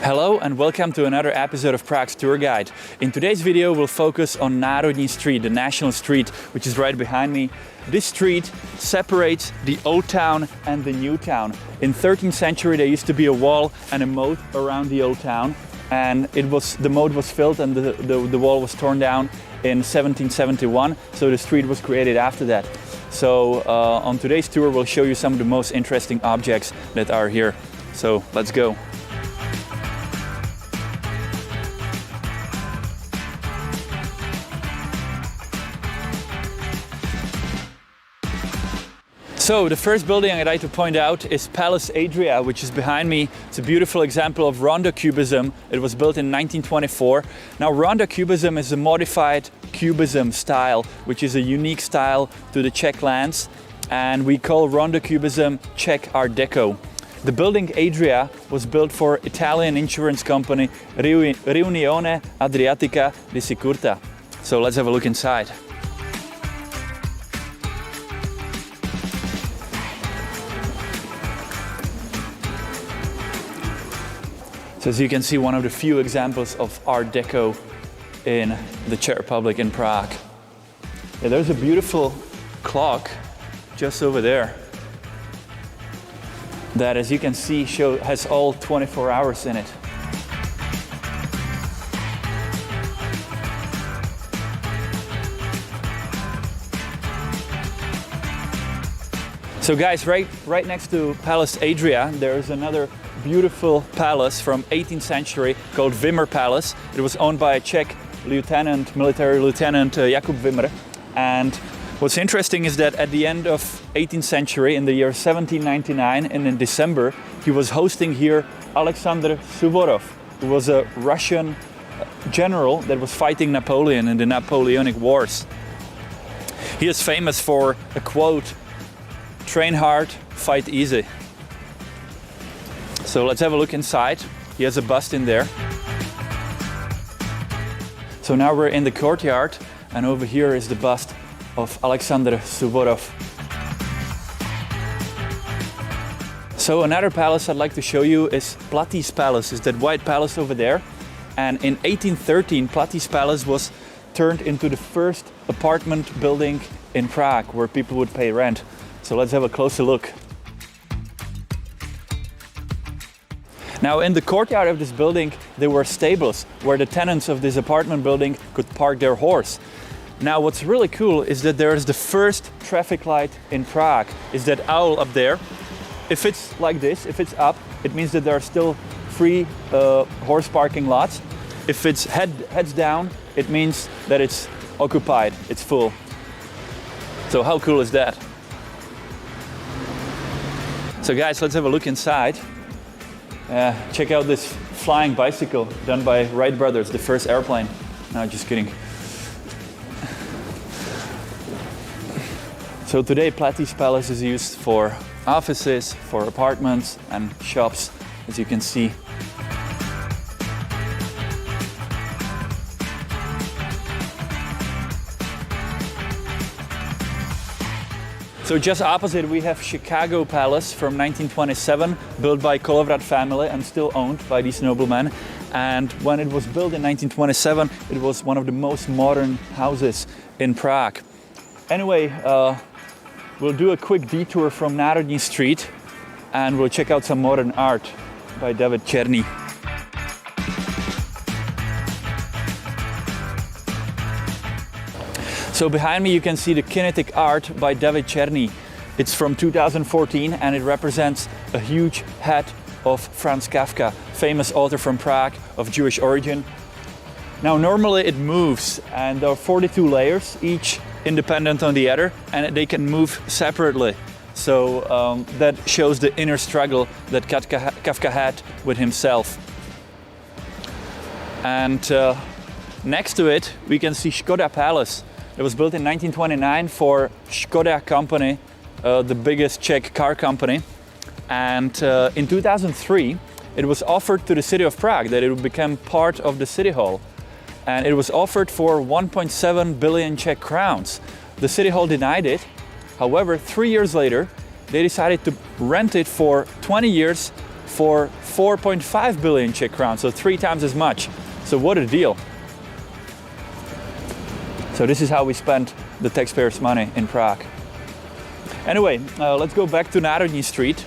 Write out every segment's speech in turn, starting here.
Hello and welcome to another episode of Prague's Tour Guide. In today's video we'll focus on Narodni Street, the national street, which is right behind me. This street separates the old town and the new town. In 13th century there used to be a wall and a moat around the old town, and the moat was filled and the wall was torn down in 1771, so the street was created after that. So on today's tour we'll show you some of the most interesting objects that are here. So let's go. So the first building I'd like to point out is Palace Adria, which is behind me. It's a beautiful example of Rondo Cubism. It was built in 1924. Now Rondo Cubism is a modified Cubism style, which is a unique style to the Czech lands, and we call Rondo Cubism Czech Art Deco. The building Adria was built for Italian insurance company Riunione Adriatica di Sicurezza. So let's have a look inside. So as you can see, one of the few examples of Art Deco in the Czech Republic in Prague. Yeah, there's a beautiful clock just over there that, as you can see, has all 24 hours in it. So guys, right next to Palace Adria, there is another beautiful palace from 18th century called Wimmer Palace. It was owned by a Czech military lieutenant Jakub Wimmer. And what's interesting is that at the end of 18th century, in the year 1799, and in December, he was hosting here Alexander Suvorov, who was a Russian general that was fighting Napoleon in the Napoleonic Wars. He is famous for a quote, "Train hard, fight easy." So let's have a look inside. He has a bust in there. So now we're in the courtyard, and over here is the bust of Alexander Suvorov. So another palace I'd like to show you is Platyz Palace. Is that white palace over there? And in 1813, Platyz Palace was turned into the first apartment building in Prague where people would pay rent. So let's have a closer look. Now in the courtyard of this building there were stables where the tenants of this apartment building could park their horse. Now what's really cool is that there is the first traffic light in Prague. Is that owl up there. If it's like this, if it's up, it means that there are still free horse parking lots. If it's heads down, it means that it's occupied, it's full. So how cool is that? So guys, let's have a look inside. Check out this flying bicycle done by Wright brothers, the first airplane. No, just kidding. So today Platyz Palace is used for offices, for apartments and shops, as you can see. So just opposite we have Chicago Palace from 1927, built by Kolovrat family and still owned by these noblemen. And when it was built in 1927, it was one of the most modern houses in Prague. Anyway, we'll do a quick detour from Narodni Street and we'll check out some modern art by David Černý. So behind me you can see the kinetic art by David Černý. It's from 2014 and it represents a huge head of Franz Kafka, famous author from Prague of Jewish origin. Now normally it moves and there are 42 layers, each independent on the other, and they can move separately. So that shows the inner struggle that Kafka had with himself. And next to it we can see Škoda Palace. It was built in 1929 for Škoda company, the biggest Czech car company. And in 2003, it was offered to the city of Prague that it would become part of the city hall. And it was offered for 1.7 billion Czech crowns. The city hall denied it. However, 3 years later, they decided to rent it for 20 years for 4.5 billion Czech crowns, so 3 times as much. So what a deal. So this is how we spent the taxpayers' money in Prague. Anyway, let's go back to Narodni Street.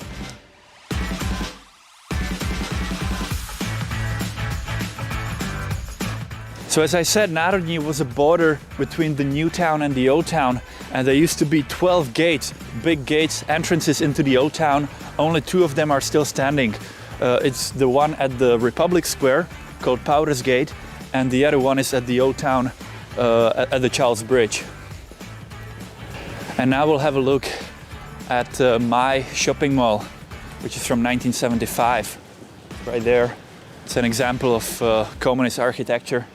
So as I said, Narodni was a border between the new town and the old town, and there used to be 12 gates, big gates, entrances into the old town. Only 2 of them are still standing. It's the one at the Republic Square, called Powder's Gate, and the other one is at the old town, at the Charles Bridge. And now we'll have a look at my shopping mall, which is from 1975, right there. It's an example of communist architecture.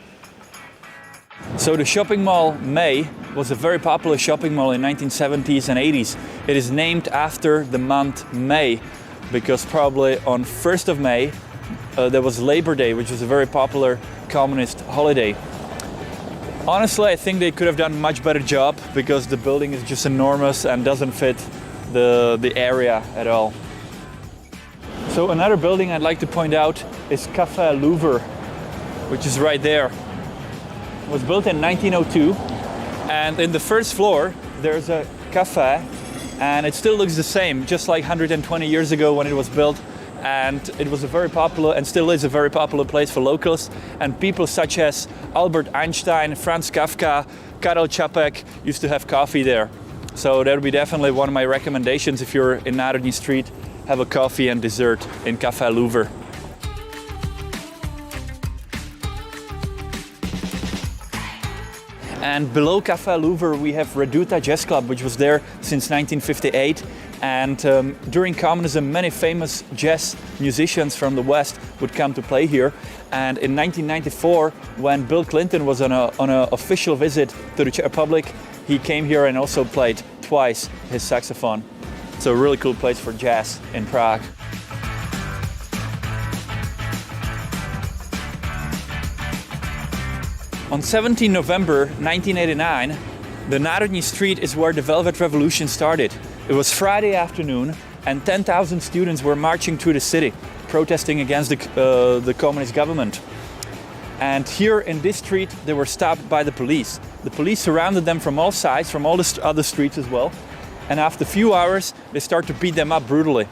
So the shopping mall May was a very popular shopping mall in 1970s and 80s. It is named after the month May, because probably on 1st of May there was Labor Day, which was a very popular communist holiday. Honestly, I think they could have done a much better job, because the building is just enormous and doesn't fit the area at all. So another building I'd like to point out is Café Louvre, which is right there. It was built in 1902, and in the first floor there's a cafe, and it still looks the same, just like 120 years ago when it was built. And it was a very popular, and still is a very popular place for locals, and people such as Albert Einstein, Franz Kafka, Karel Čapek used to have coffee there. So that would be definitely one of my recommendations if you're in Narodni Street. Have a coffee and dessert in Café Louvre. And below Café Louvre we have Reduta Jazz Club, which was there since 1958. And during communism, many famous jazz musicians from the West would come to play here. And in 1994, when Bill Clinton was on an official visit to the Czech Republic, he came here and also played twice his saxophone. It's a really cool place for jazz in Prague. On 17 November 1989, the Narodni Street is where the Velvet Revolution started. It was Friday afternoon, and 10,000 students were marching through the city, protesting against the communist government. And here in this street, they were stopped by the police. The police surrounded them from all sides, from all the other streets as well. And after a few hours, they start to beat them up brutally.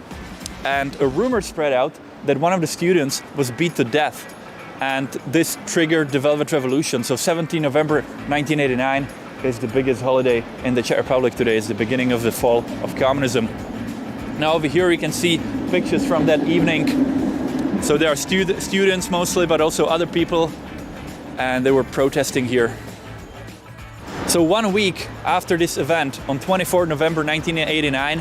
And a rumor spread out that one of the students was beat to death. And this triggered the Velvet Revolution. So 17 November 1989 is the biggest holiday in the Czech Republic today. It's the beginning of the fall of communism. Now over here you can see pictures from that evening. So there are students mostly, but also other people, and they were protesting here. So 1 week after this event, on 24 November 1989,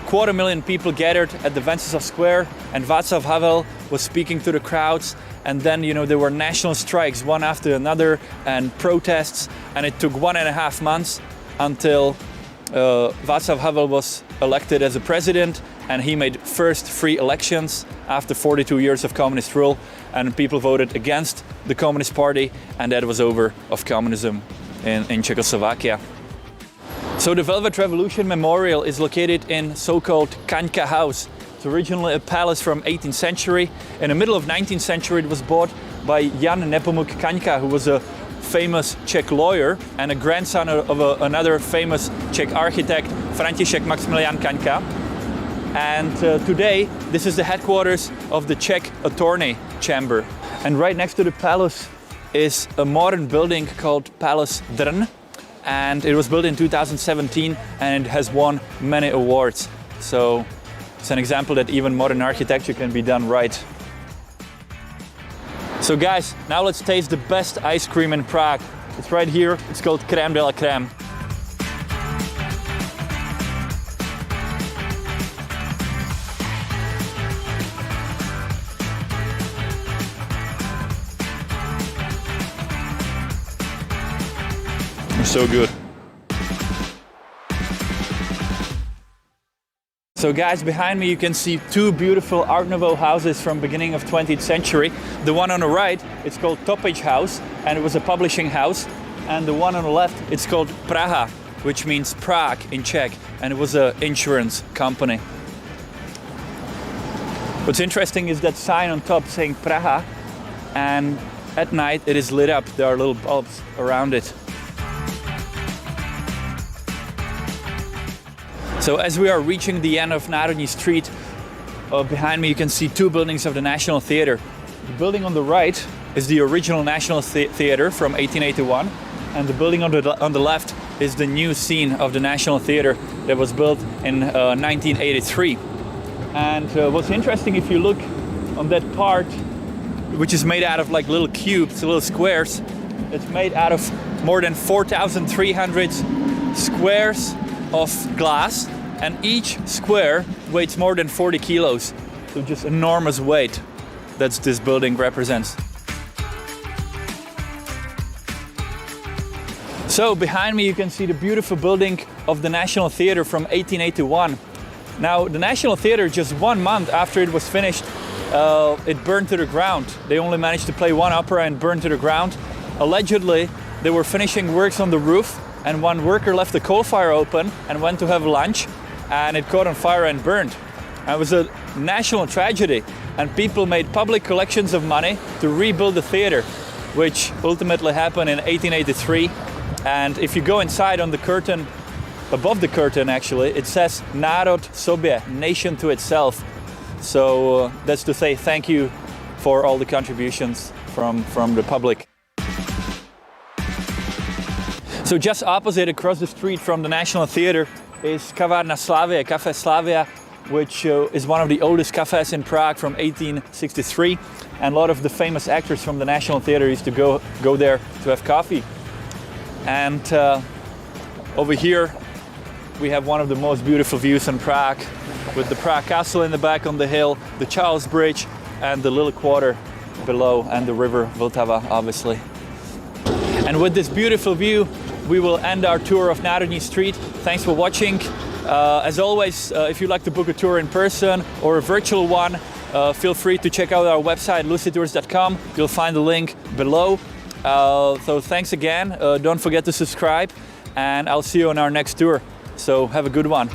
250,000 people gathered at the Wenceslas Square, and Václav Havel was speaking to the crowds. And then, there were national strikes, one after another, and protests. And it took 1.5 months until Václav Havel was elected as a president, and he made first free elections after 42 years of communist rule. And people voted against the Communist Party, and that was over of communism in Czechoslovakia. So the Velvet Revolution Memorial is located in so-called Kaňka House. It's originally a palace from 18th century. In the middle of 19th century, it was bought by Jan Nepomuk Kaňka, who was a famous Czech lawyer and a grandson of another famous Czech architect, František Maximilian Kaňka. And today, this is the headquarters of the Czech Attorney Chamber. And right next to the palace is a modern building called Palace Drn. And it was built in 2017, and it has won many awards. So it's an example that even modern architecture can be done right. So guys, now let's taste the best ice cream in Prague. It's right here, it's called Creme de la Creme. It's so good. So guys, behind me you can see 2 beautiful Art Nouveau houses from beginning of 20th century. The one on the right, it's called Topič House, and it was a publishing house. And the one on the left, it's called Praha, which means Prague in Czech, and it was an insurance company. What's interesting is that sign on top saying Praha, and at night it is lit up. There are little bulbs around it. So as we are reaching the end of Narodni Street, behind me you can see two buildings of the National Theatre. The building on the right is the original National Theatre from 1881, and the building on the left is the new scene of the National Theatre that was built in 1983. And what's interesting, if you look on that part, which is made out of like little cubes, little squares, it's made out of more than 4,300 squares of glass, and each square weighs more than 40 kilos. So just enormous weight that this building represents. So behind me you can see the beautiful building of the National Theatre from 1881. Now the National Theatre, just 1 month after it was finished, it burned to the ground. They only managed to play one opera and burned to the ground. Allegedly, they were finishing works on the roof, and one worker left the coal fire open and went to have lunch, and it caught on fire and burned. And it was a national tragedy, and people made public collections of money to rebuild the theatre, which ultimately happened in 1883. And if you go inside on the curtain, above the curtain actually, it says Národ sobě, nation to itself. So that's to say thank you for all the contributions from the public. So just opposite, across the street from the National Theatre, is Kavárna Slavia, Café Slavia, which is one of the oldest cafes in Prague from 1863. And a lot of the famous actors from the National Theatre used to go there to have coffee. And over here we have one of the most beautiful views in Prague, with the Prague Castle in the back on the hill, the Charles Bridge, and the little quarter below, and the river Vltava, obviously. And with this beautiful view, we will end our tour of Narodni Street. Thanks for watching. As always, if you'd like to book a tour in person or a virtual one, feel free to check out our website, lucytours.com. You'll find the link below. So thanks again. Don't forget to subscribe, and I'll see you on our next tour. So have a good one.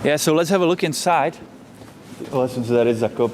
Yeah, so let's have a look inside. Listen to that, it's a cup.